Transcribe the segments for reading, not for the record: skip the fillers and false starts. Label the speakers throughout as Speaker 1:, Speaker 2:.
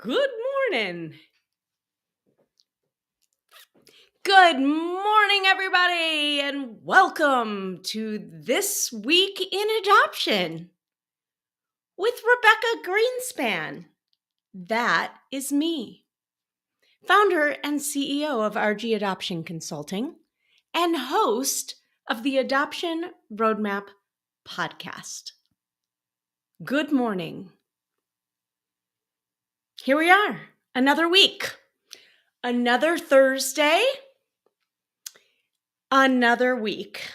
Speaker 1: Good morning. Good morning, everybody, and welcome to This Week in Adoption with Rebecca Greenspan. That is me, founder and CEO of RG Adoption Consulting and host of the Adoption Roadmap podcast. Good morning. Here we are, another week, another Thursday. Another week.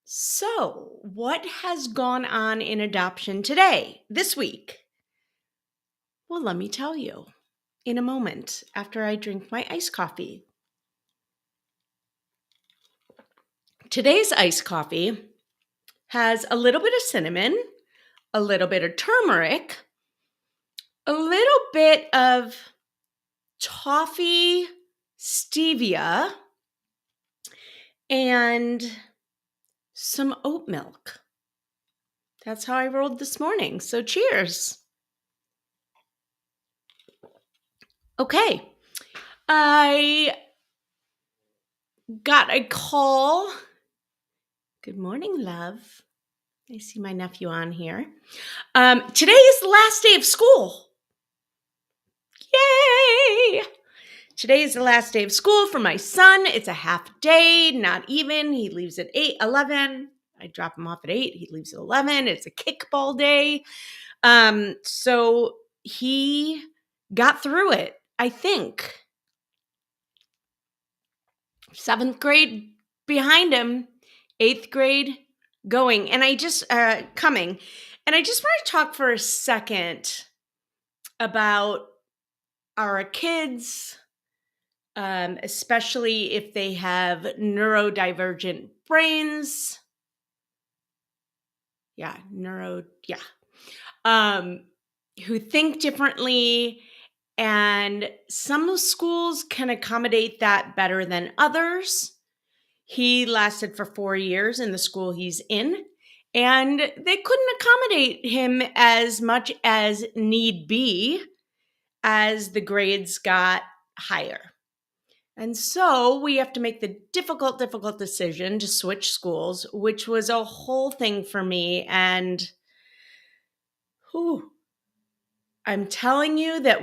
Speaker 1: So, what has gone on in adoption this week? Well, let me tell you in a moment after I drink my iced coffee. Today's iced coffee has a little bit of cinnamon, a little bit of turmeric, a little bit of toffee stevia, and some oat milk. That's how I rolled this morning. So cheers. Okay. I got a call. Good morning, love. I see my nephew on here. Today is the last day of school. Yay! Today is the last day of school for my son. It's a half day, not even. He leaves at 11. I drop him off at 8. He leaves at 11. It's a kickball day. So he got through it, I think. 7th grade behind him, 8th grade going. And I just, coming. And I just want to talk for a second about our kids, especially if they have neurodivergent brains. Who think differently. And some schools can accommodate that better than others. He lasted for 4 years in the school he's in, and they couldn't accommodate him as much as need be as the grades got higher. And so we have to make the difficult decision to switch schools, which was a whole thing for me. And I'm telling you that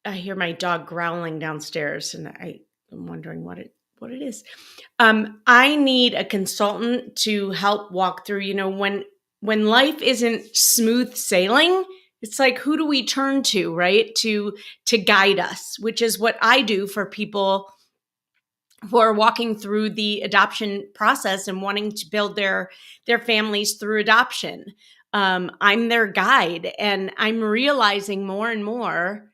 Speaker 1: I hear my dog growling downstairs, and I'm wondering what it is. I need a consultant to help walk through, when life isn't smooth sailing, it's like, who do we turn to, right? To guide us, which is what I do for people who are walking through the adoption process and wanting to build their families through adoption. I'm their guide, and I'm realizing more and more,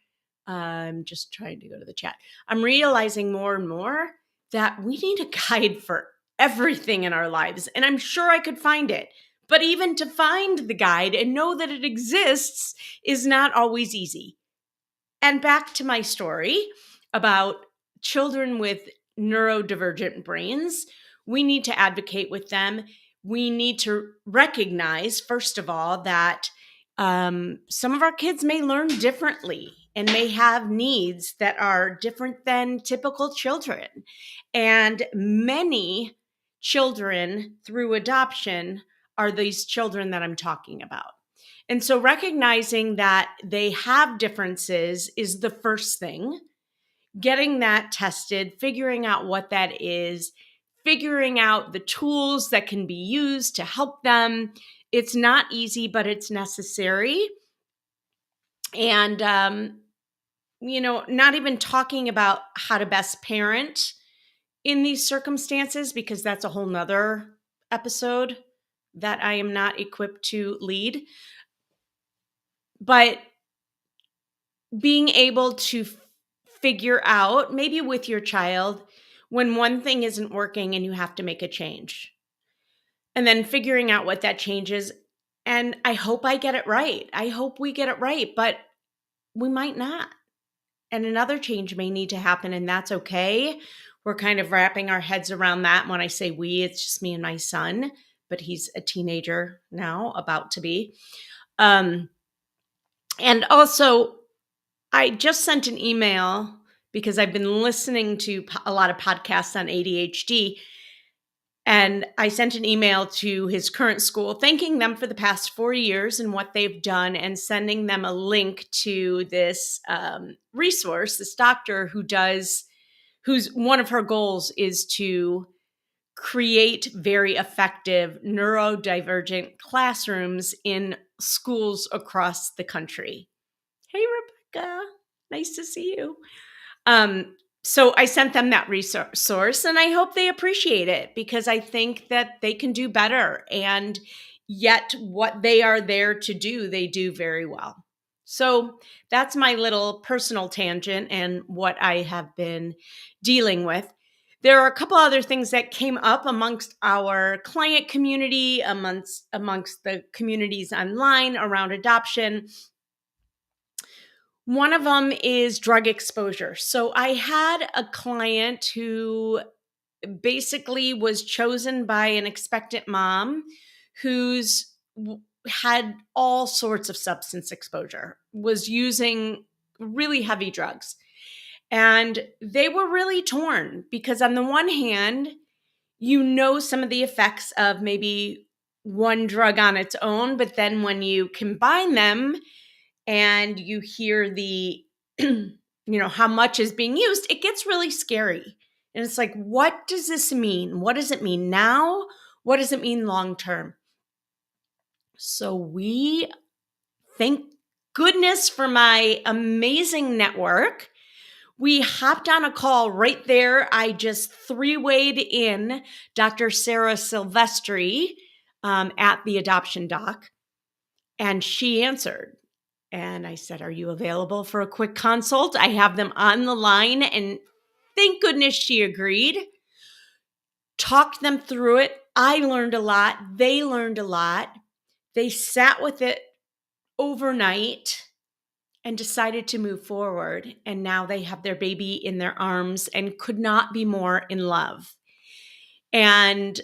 Speaker 1: I'm just trying to go to the chat. I'm realizing more and more that we need a guide for everything in our lives. And I'm sure I could find it. But even to find the guide and know that it exists is not always easy. And back to my story about children with neurodivergent brains, we need to advocate with them. We need to recognize, first of all, that some of our kids may learn differently and may have needs that are different than typical children. And many children through adoption are these children that I'm talking about. And so recognizing that they have differences is the first thing. Getting that tested, figuring out what that is, figuring out the tools that can be used to help them. It's not easy, but it's necessary. And, not even talking about how to best parent in these circumstances, because that's a whole nother episode that I am not equipped to lead. But being able to figure out, maybe with your child, when one thing isn't working and you have to make a change. And then figuring out what that change is. And I hope I get it right. I hope we get it right, but we might not. And another change may need to happen, and that's okay. We're kind of wrapping our heads around that. When I say we, it's just me and my son, but he's a teenager now, about to be. And also I just sent an email because I've been listening to a lot of podcasts on ADHD. And I sent an email to his current school, thanking them for the past 4 years and what they've done, and sending them a link to this resource, this doctor whose one of her goals is to create very effective neurodivergent classrooms in schools across the country. Hey, Rebecca, nice to see you. So I sent them that resource, and I hope they appreciate it, because I think that they can do better. And yet what they are there to do, they do very well. So that's my little personal tangent and what I have been dealing with. There are a couple other things that came up amongst our client community, amongst the communities online around adoption. One of them is drug exposure. So I had a client who basically was chosen by an expectant mom who's had all sorts of substance exposure, was using really heavy drugs. And they were really torn because, on the one hand, some of the effects of maybe one drug on its own, but then when you combine them and you hear the how much is being used, it gets really scary. And it's like, what does this mean? What does it mean now? What does it mean long term? So we, thank goodness for my amazing network, we hopped on a call right there. I just three-wayed in Dr. Sarah Silvestri at the adoption doc, and she answered. And I said, "Are you available for a quick consult? I have them on the line." And thank goodness she agreed. Talked them through it. I learned a lot. They learned a lot. They sat with it overnight and decided to move forward. And now they have their baby in their arms and could not be more in love. And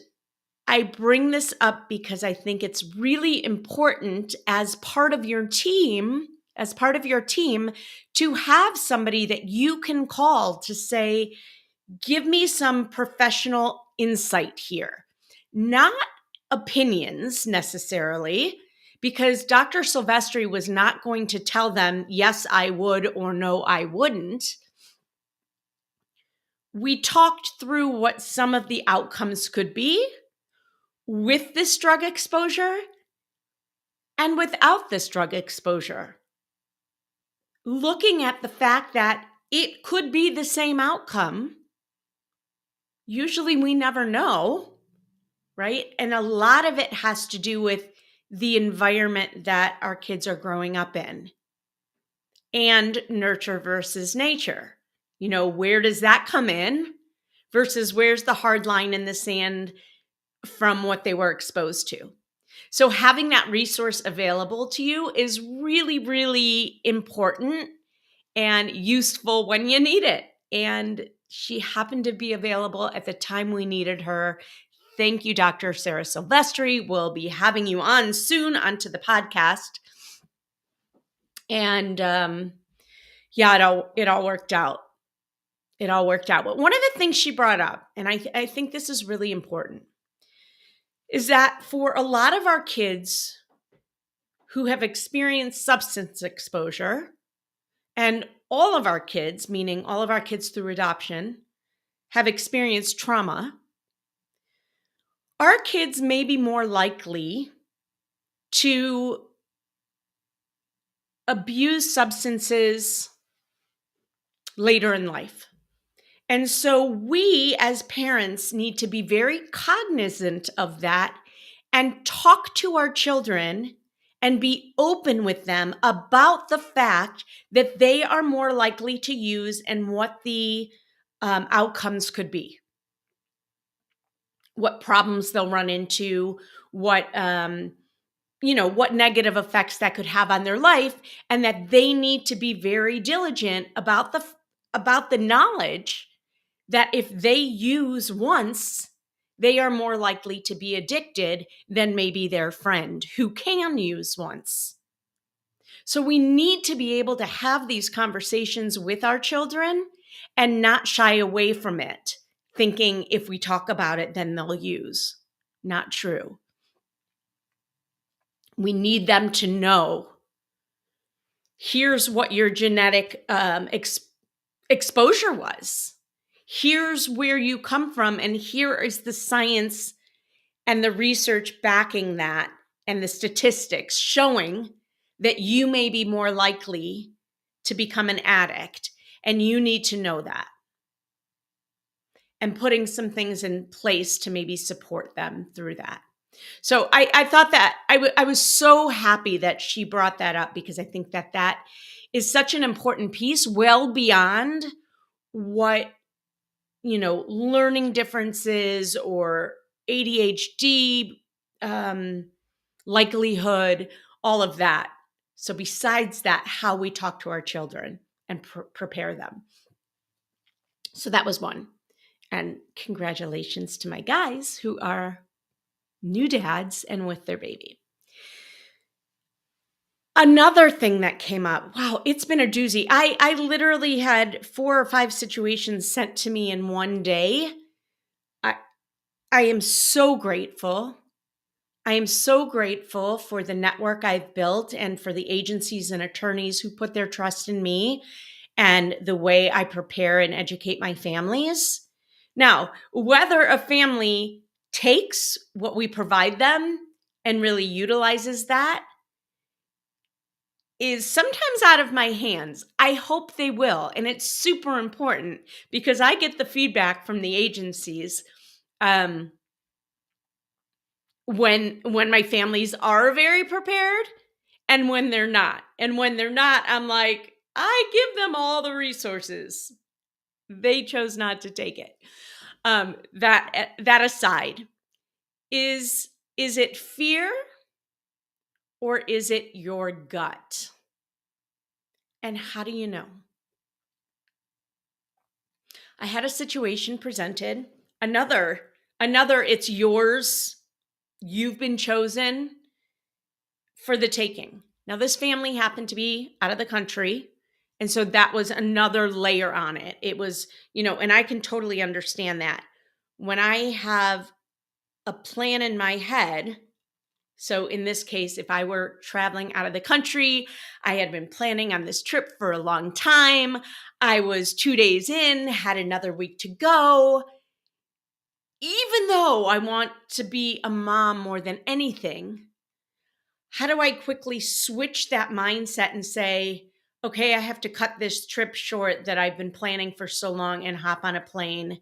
Speaker 1: I bring this up because I think it's really important as part of your team, to have somebody that you can call to say, give me some professional insight here, not opinions necessarily, because Dr. Silvestri was not going to tell them, yes, I would, or no, I wouldn't. We talked through what some of the outcomes could be with this drug exposure and without this drug exposure. Looking at the fact that it could be the same outcome. Usually we never know, right? And a lot of it has to do with the environment that our kids are growing up in, and nurture versus nature. Where does that come in versus where's the hard line in the sand from what they were exposed to? So having that resource available to you is really, really important and useful when you need it. And she happened to be available at the time we needed her. Thank you, Dr. Sarah Silvestri. We'll be having you on soon onto the podcast. And it all worked out. It all worked out. But one of the things she brought up, and I think this is really important, is that for a lot of our kids who have experienced substance exposure, and all of our kids, meaning all of our kids through adoption, have experienced trauma, our kids may be more likely to abuse substances later in life. And so we as parents need to be very cognizant of that and talk to our children and be open with them about the fact that they are more likely to use and what the outcomes could be, what problems they'll run into, what negative effects that could have on their life, and that they need to be very diligent about the knowledge that if they use once, they are more likely to be addicted than maybe their friend who can use once. So we need to be able to have these conversations with our children and not shy away from it, thinking if we talk about it, then they'll use. Not true. We need them to know, here's what your genetic exposure was. Here's where you come from, and here is the science and the research backing that, and the statistics showing that you may be more likely to become an addict, and you need to know that. And putting some things in place to maybe support them through that. So I thought that I was so happy that she brought that up, because I think that that is such an important piece, well beyond what, learning differences or ADHD, likelihood, all of that. So besides that, how we talk to our children and prepare them. So that was one. And congratulations to my guys who are new dads and with their baby. Another thing that came up, wow, it's been a doozy. I literally had 4 or 5 situations sent to me in one day. I am so grateful. I am so grateful for the network I've built and for the agencies and attorneys who put their trust in me and the way I prepare and educate my families. Now, whether a family takes what we provide them and really utilizes that is sometimes out of my hands. I hope they will. And it's super important because I get the feedback from the agencies when my families are very prepared and when they're not. And when they're not, I'm like, I give them all the resources. They chose not to take it. That aside, is it fear or is it your gut? And how do you know? I had a situation presented. Another, it's yours. You've been chosen for the taking. Now, this family happened to be out of the country. And so that was another layer on it. It was, and I can totally understand that. When I have a plan in my head, so in this case, if I were traveling out of the country, I had been planning on this trip for a long time. I was 2 days in, had another week to go. Even though I want to be a mom more than anything, how do I quickly switch that mindset and say, okay, I have to cut this trip short that I've been planning for so long and hop on a plane,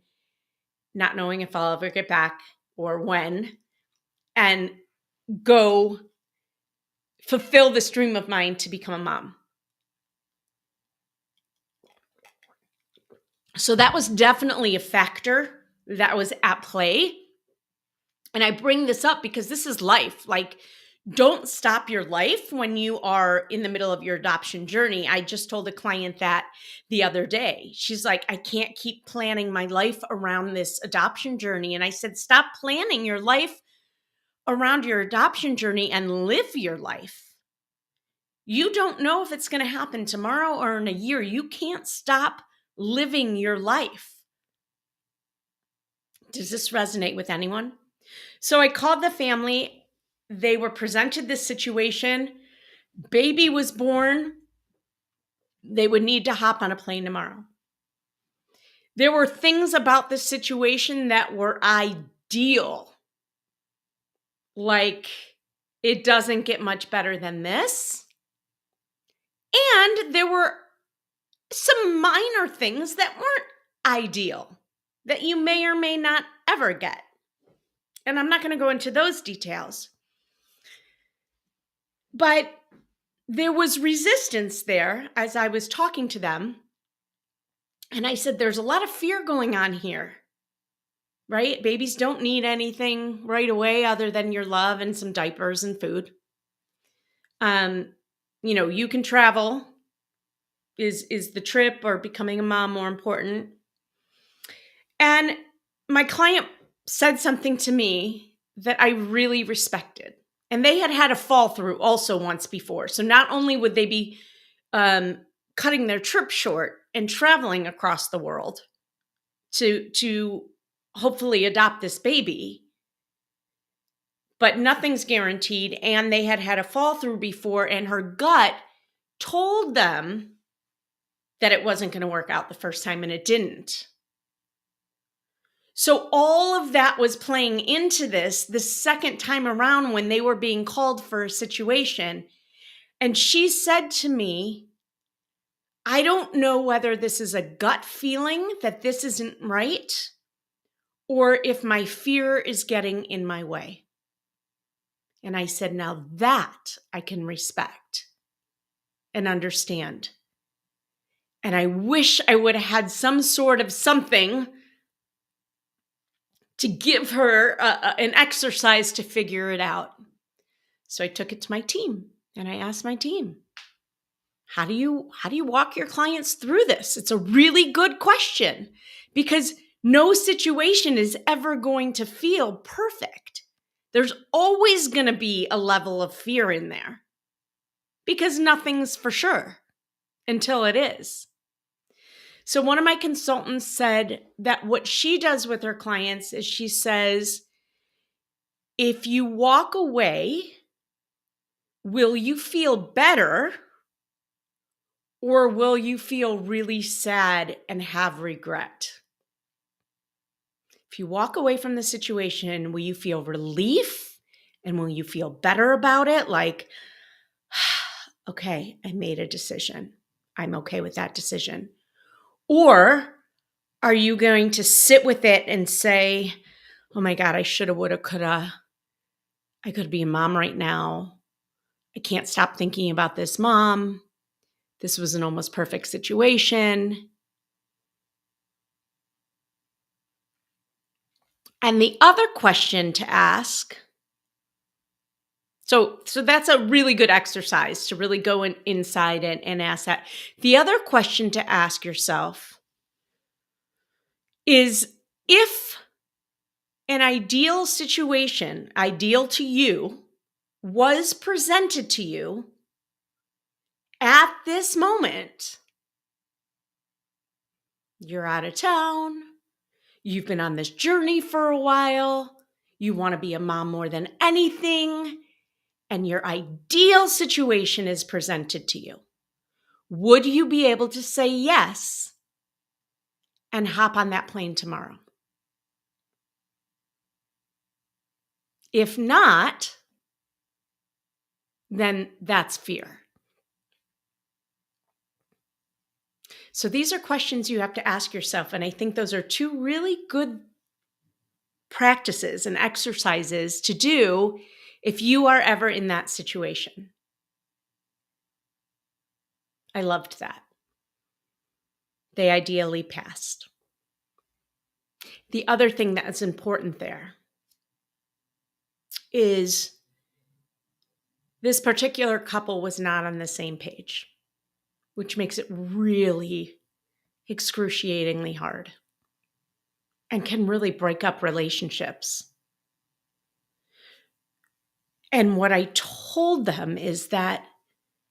Speaker 1: not knowing if I'll ever get back or when, and go fulfill this dream of mine to become a mom. So that was definitely a factor that was at play. And I bring this up because this is life. Like, don't stop your life when you are in the middle of your adoption journey. I just told a client that the other day. She's like, I can't keep planning my life around this adoption journey. And I said, stop planning your life around your adoption journey and live your life. You don't know if it's going to happen tomorrow or in a year. You can't stop living your life. Does this resonate with anyone? So I called the family. They were presented this situation. Baby was born. They would need to hop on a plane tomorrow. There were things about the situation that were ideal. Like, it doesn't get much better than this. And there were some minor things that weren't ideal that you may or may not ever get. And I'm not going to go into those details. But there was resistance there as I was talking to them. And I said, there's a lot of fear going on here, right? Babies don't need anything right away other than your love and some diapers and food. You can travel. Is the trip or becoming a mom more important? And my client said something to me that I really respected. And they had had a fall through also once before. So not only would they be cutting their trip short and traveling across the world to hopefully adopt this baby, but nothing's guaranteed. And they had had a fall through before, and her gut told them that it wasn't going to work out the first time, and it didn't. So all of that was playing into this the second time around when they were being called for a situation. And she said to me, I don't know whether this is a gut feeling that this isn't right or if my fear is getting in my way. And I said, now that I can respect and understand. And I wish I would have had some sort of something to give her an exercise to figure it out. So I took it to my team and I asked my team, how do you walk your clients through this? It's a really good question because no situation is ever going to feel perfect. There's always going to be a level of fear in there because nothing's for sure until it is. So one of my consultants said that what she does with her clients is she says, if you walk away, will you feel better or will you feel really sad and have regret? If you walk away from the situation, will you feel relief and will you feel better about it? Like, okay, I made a decision. I'm okay with that decision. Or are you going to sit with it and say, oh my God, I shoulda, woulda, coulda. I could be a mom right now. I can't stop thinking about this mom. This was an almost perfect situation. And the other question to ask, so that's a really good exercise to really go inside and ask that. The other question to ask yourself is, if an ideal situation, ideal to you, was presented to you at this moment, you're out of town, you've been on this journey for a while, you want to be a mom more than anything, and your ideal situation is presented to you, would you be able to say yes and hop on that plane tomorrow? If not, then that's fear. So these are questions you have to ask yourself. And I think those are two really good practices and exercises to do if you are ever in that situation. I loved that. They ideally passed. The other thing that is important there is this particular couple was not on the same page, which makes it really excruciatingly hard and can really break up relationships. And what I told them is that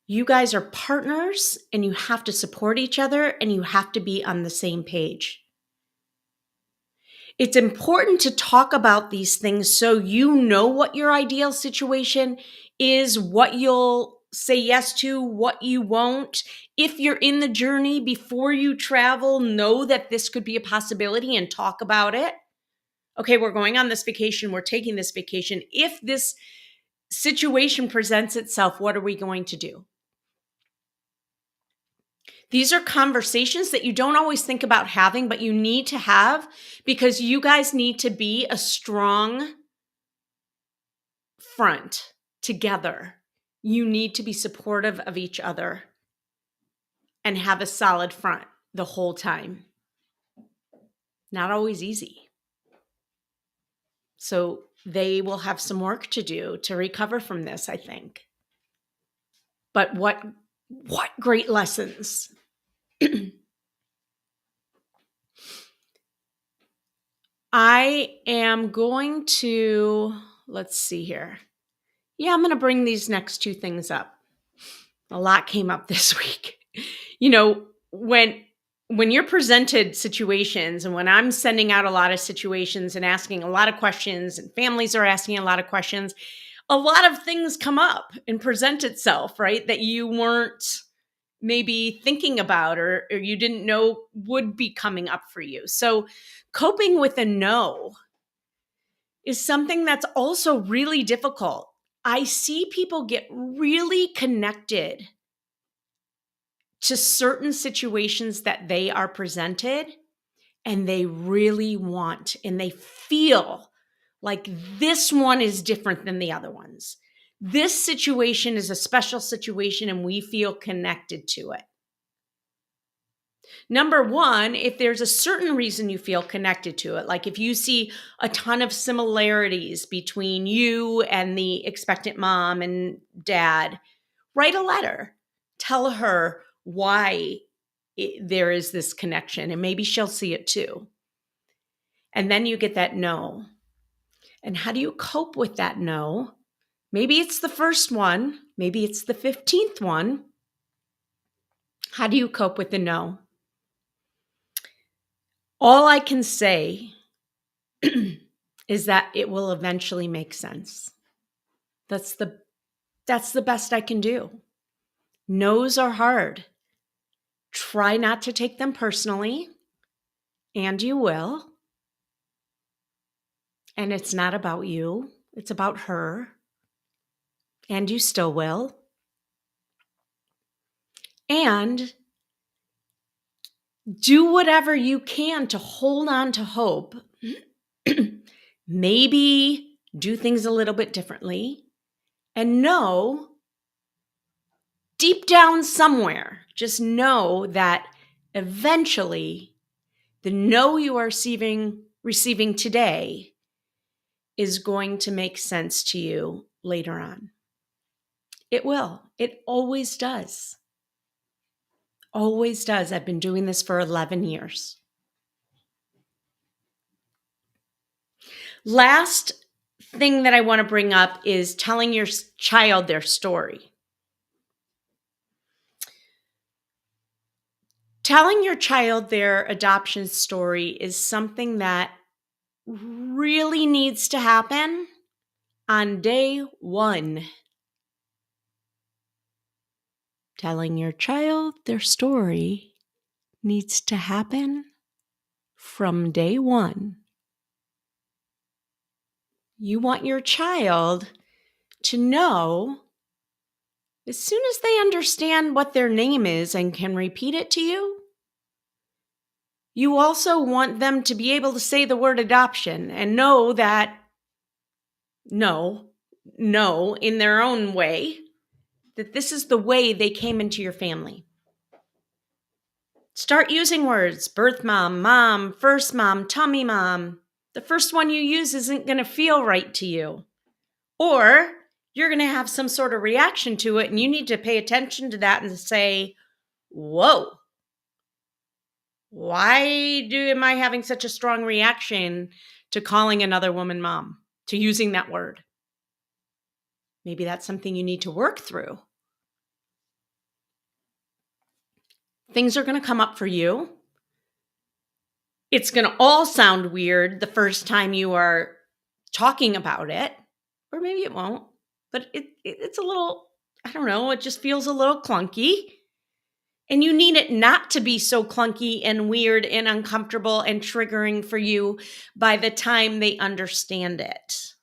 Speaker 1: you guys are partners and you have to support each other and you have to be on the same page. It's important to talk about these things so you know what your ideal situation is, what you'll say yes to, what you won't. If you're in the journey before you travel, know that this could be a possibility and talk about it. Okay, we're going on this vacation. We're taking this vacation. If this situation presents itself, what are we going to do? These are conversations that you don't always think about having, but you need to have because you guys need to be a strong front together. You need to be supportive of each other and have a solid front the whole time. Not always easy. So they will have some work to do to recover from this, I think. But what great lessons. I am going to, let's see here. Yeah, I'm going to bring these next two things up. A lot came up this week. You know, when you're presented situations and when I'm sending out a lot of situations and asking a lot of questions and families are asking a lot of questions, a lot of things come up and present itself, right? That you weren't maybe thinking about or you didn't know would be coming up for you. So coping with a no is something that's also really difficult. I see people get really connected to certain situations that they are presented and they really want and they feel like this one is different than the other ones. This situation is a special situation and we feel connected to it. Number one, if there's a certain reason you feel connected to it, like if you see a ton of similarities between you and the expectant mom and dad, write a letter. Tell her why there is this connection, and maybe she'll see it too. And then you get that no. And how do you cope with that no? Maybe it's the first one, maybe it's the 15th one. How do you cope with the no? All I can say is that it will eventually make sense. That's the best I can do. No's are hard. Try not to take them personally, and you will. And it's not about you, it's about her, and you still will. And do whatever you can to hold on to hope. Maybe do things a little bit differently. And know deep down somewhere, just know that eventually the no you are receiving today is going to make sense to you later on. It will. It always does. Always does. I've been doing this for 11 years. Last thing that I want to bring up is telling your child their story. Telling your child their adoption story is something that really needs to happen on day one. Telling your child their story needs to happen from day one. You want your child to know as soon as they understand what their name is and can repeat it to you. You also want them to be able to say the word adoption and know that no, in their own way, that this is the way they came into your family. Start using words: birth mom, first mom, tummy mom. The first one you use isn't going to feel right to you. Or you're going to have some sort of reaction to it, and you need to pay attention to that and say, whoa, why am I having such a strong reaction to calling another woman mom, to using that word? Maybe that's something you need to work through. Things are going to come up for you. It's going to all sound weird the first time you are talking about it, or maybe it won't, but it's a little, I don't know, it just feels a little clunky. And you need it not to be so clunky and weird and uncomfortable and triggering for you by the time they understand it.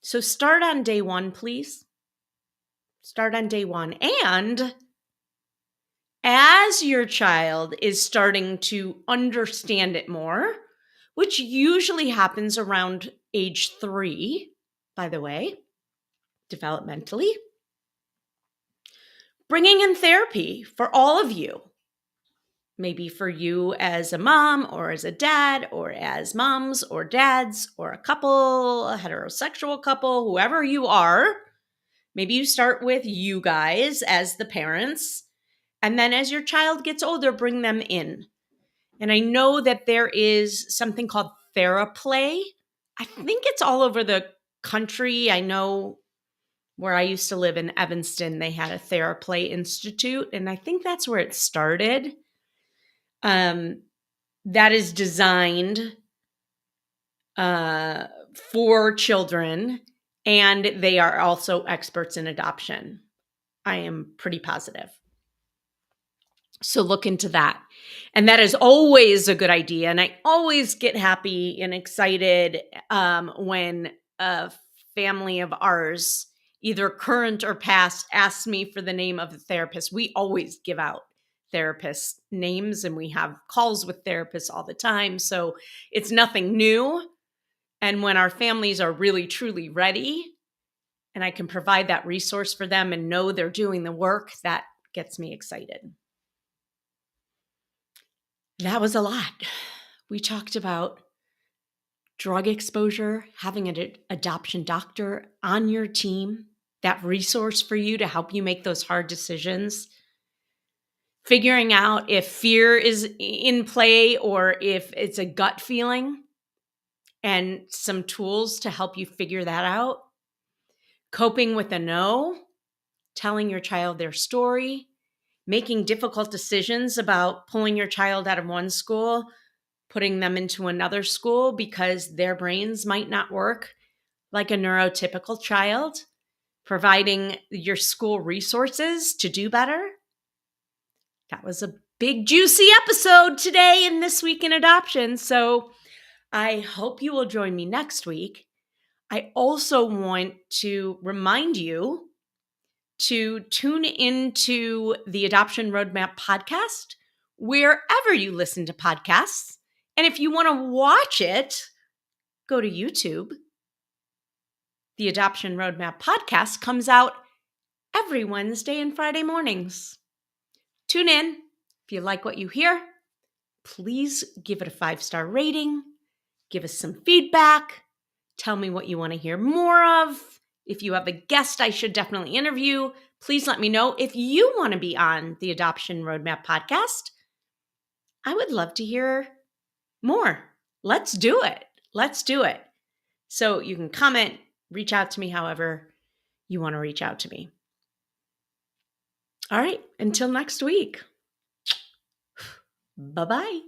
Speaker 1: So start on day one, please. Start on day one. And as your child is starting to understand it more, which usually happens around age 3, by the way, developmentally, bringing in therapy for all of you. Maybe for you as a mom or as a dad or as moms or dads or a couple, a heterosexual couple, whoever you are. Maybe you start with you guys as the parents. And then as your child gets older, bring them in. And I know that there is something called TheraPlay. I think it's all over the country. I know Where I used to live in Evanston, they had a TheraPlay Institute, and I think that's where it started. That is designed for children, and they are also experts in adoption. I am pretty positive. So look into that. And that is always a good idea. And I always get happy and excited when a family of ours, either current or past, asks me for the name of the therapist. We always give out therapist names and we have calls with therapists all the time. So it's nothing new. And when our families are really, truly ready, and I can provide that resource for them and know they're doing the work, that gets me excited. That was a lot. We talked about drug exposure, having an adoption doctor on your team, that resource for you to help you make those hard decisions, figuring out if fear is in play or if it's a gut feeling, and some tools to help you figure that out, coping with a no, telling your child their story, making difficult decisions about pulling your child out of one school, putting them into another school because their brains might not work like a neurotypical child, providing your school resources to do better. That was a big, juicy episode today in This Week in Adoption. So I hope you will join me next week. I also want to remind you to tune into the Adoption Roadmap podcast wherever you listen to podcasts. And if you want to watch it, go to YouTube. The Adoption Roadmap podcast comes out every Wednesday and Friday mornings. Tune in. If you like what you hear, please give it a 5-star rating. Give us some feedback. Tell me what you want to hear more of. If you have a guest I should definitely interview, please let me know. If you want to be on the Adoption Roadmap podcast, I would love to hear more. Let's do it. Let's do it. So you can comment, reach out to me however you want to reach out to me. All right, until next week. Bye-bye.